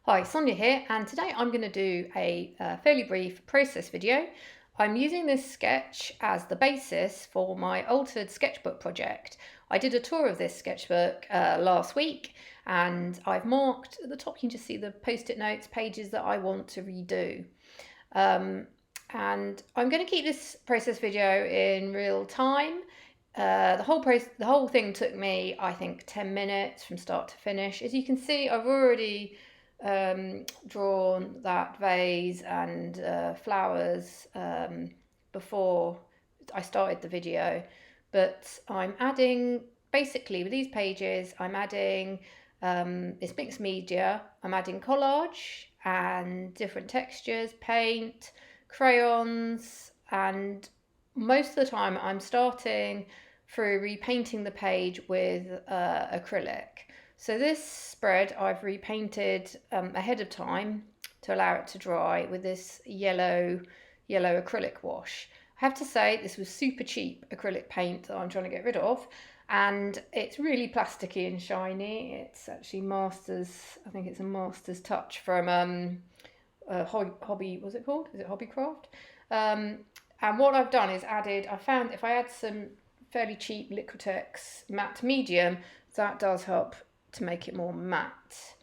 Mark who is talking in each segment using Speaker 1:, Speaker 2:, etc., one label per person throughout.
Speaker 1: Hi, Sonia here, and today I'm going to do a fairly brief process video. I'm using this sketch as the basis for my altered sketchbook project. I did a tour of this sketchbook last week, and I've marked at the top, you can just see the post-it notes, pages that I want to redo. And I'm going to keep this process video in real time. The whole thing took me, I think, 10 minutes from start to finish. As you can see, I've already drawn that vase and flowers before I started the video, but I'm adding, basically with these pages, I'm adding it's mixed media. I'm adding collage and different textures, paint, crayons, and most of the time I'm starting through repainting the page with acrylic. So this spread I've repainted ahead of time to allow it to dry with this yellow acrylic wash. I have to say this was super cheap acrylic paint that I'm trying to get rid of, and it's really plasticky and shiny. It's actually Masters, I think it's a Masters Touch from Hobby, what's it called? Is it Hobbycraft? And what I've done is I found if I add some fairly cheap Liquitex matte medium, that does help to make it more matte.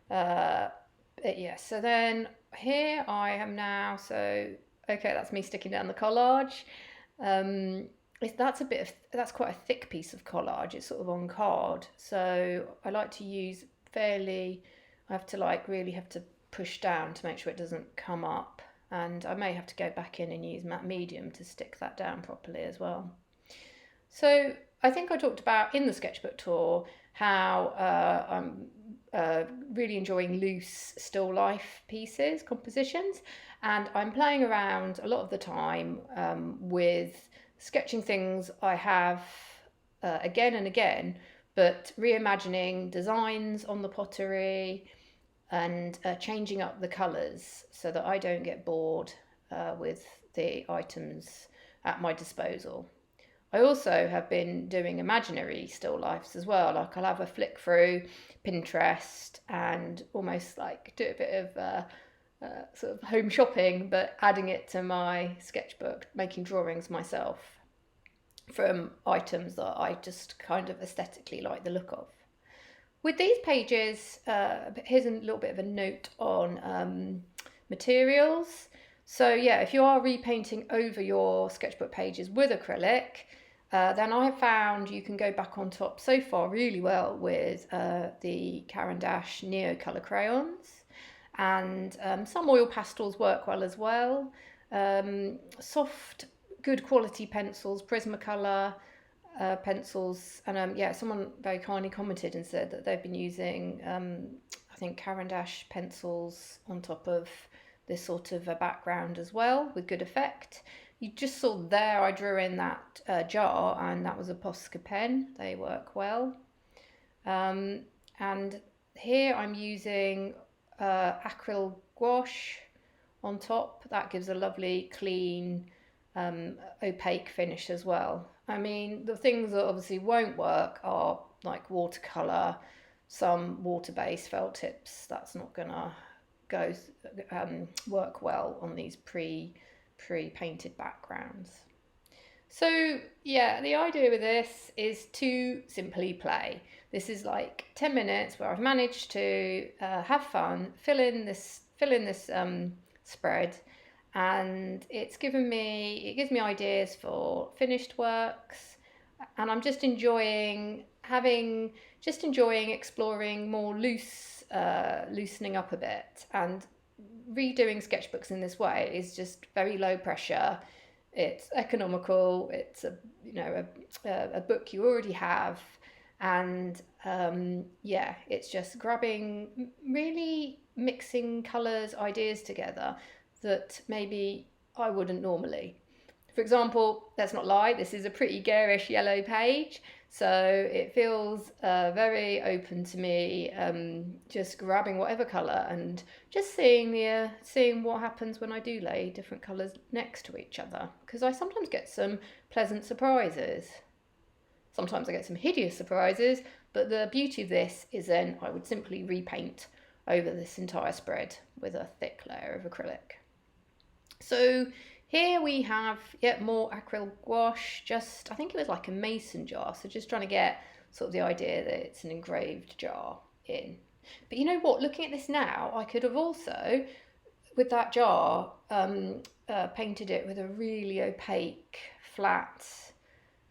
Speaker 1: Yeah, so then here I am now, okay, that's me sticking down the collage. That's quite a thick piece of collage. It's sort of on card, so I like to use I have to really have to push down to make sure it doesn't come up, and I may have to go back in and use matte medium to stick that down properly as well. So I think I talked about in the sketchbook tour how I'm really enjoying loose still life pieces, compositions, and I'm playing around a lot of the time with sketching things I have again and again, but reimagining designs on the pottery and changing up the colours so that I don't get bored with the items at my disposal. I also have been doing imaginary still lifes as well. Like I'll have a flick through Pinterest and almost like do a bit of sort of home shopping, but adding it to my sketchbook, making drawings myself from items that I just kind of aesthetically like the look of. With these pages, here's a little bit of a note on materials. So yeah, if you are repainting over your sketchbook pages with acrylic, then I have found you can go back on top so far really well with the Caran d'Ache neocolor crayons, and some oil pastels work well as well. Soft, good quality pencils, Prismacolor pencils, and yeah, someone very kindly commented and said that they've been using I think Caran d'Ache pencils on top of this sort of a background as well with good effect. You just saw there I drew in that jar, and that was a posca pen. They work well. And here I'm using acryl gouache on top. That gives a lovely clean opaque finish as well. I mean, the things that obviously won't work are like watercolour, some water-based felt tips. That's not gonna work well on these pre-painted backgrounds. So yeah, the idea with this is to simply play. This is like 10 minutes where I've managed to have fun, fill in this spread, and it gives me ideas for finished works, and I'm just enjoying exploring more loosening up a bit, and redoing sketchbooks in this way is just very low pressure. It's economical. It's a book you already have, and yeah, it's just really mixing colours, ideas together that maybe I wouldn't normally. For example, let's not lie, this is a pretty garish yellow page, so it feels very open to me, just grabbing whatever colour and just seeing what happens when I do lay different colours next to each other, because I sometimes get some pleasant surprises. Sometimes I get some hideous surprises, but the beauty of this is then I would simply repaint over this entire spread with a thick layer of acrylic. So here we have yet more acryl gouache, I think it was like a mason jar, so just trying to get sort of the idea that it's an engraved jar in. But you know what, looking at this now, I could have also, with that jar, painted it with a really opaque, flat,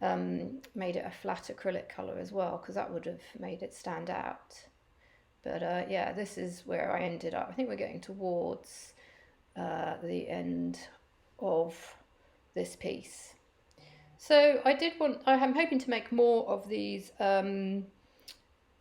Speaker 1: made it a flat acrylic colour as well, because that would have made it stand out. But yeah, this is where I ended up. I think we're getting towards the end of this piece. So I'm hoping to make more of these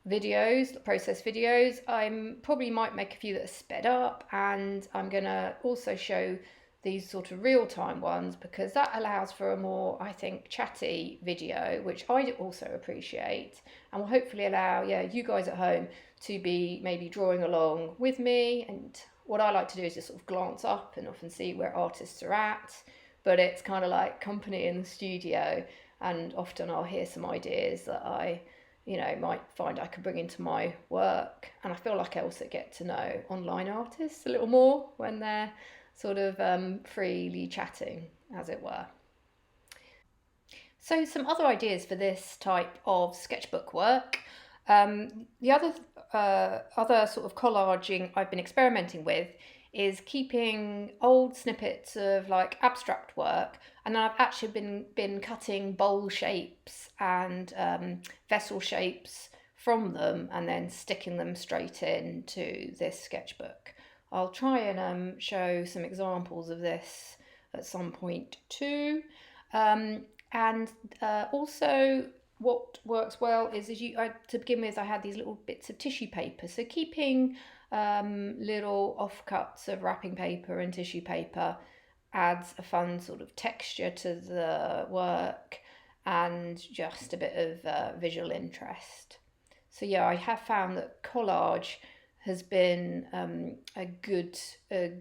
Speaker 1: videos, process videos. I probably might make a few that are sped up, and I'm gonna also show these sort of real-time ones, because that allows for a more, I think, chatty video, which I also appreciate, and will hopefully allow, yeah, you guys at home to be maybe drawing along with me. And what I like to do is just sort of glance up and often see where artists are at, but it's kind of like company in the studio, and often I'll hear some ideas that I, you know, might find I could bring into my work. And I feel like I also get to know online artists a little more when they're sort of freely chatting, as it were. So some other ideas for this type of sketchbook work. The other sort of collaging I've been experimenting with is keeping old snippets of like abstract work, and then I've actually been cutting bowl shapes and vessel shapes from them, and then sticking them straight into this sketchbook. I'll try and show some examples of this at some point too. And also what works well is to begin with, I had these little bits of tissue paper. So keeping little offcuts of wrapping paper and tissue paper adds a fun sort of texture to the work and just a bit of visual interest. So yeah, I have found that collage has been a good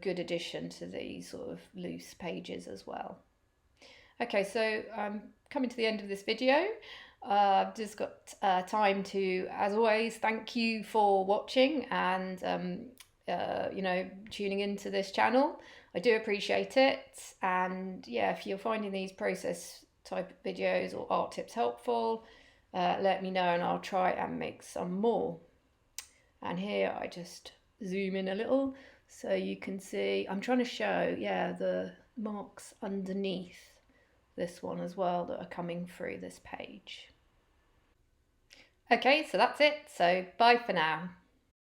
Speaker 1: addition to these sort of loose pages as well. Okay, so I'm coming to the end of this video. I've just got time to, as always, thank you for watching and you know, tuning into this channel. I do appreciate it. And yeah, if you're finding these process type videos or art tips helpful, let me know and I'll try and make some more. And here I just zoom in a little so you can see, I'm trying to show, yeah, the marks underneath this one as well that are coming through this page. Okay, so that's it. So bye for now.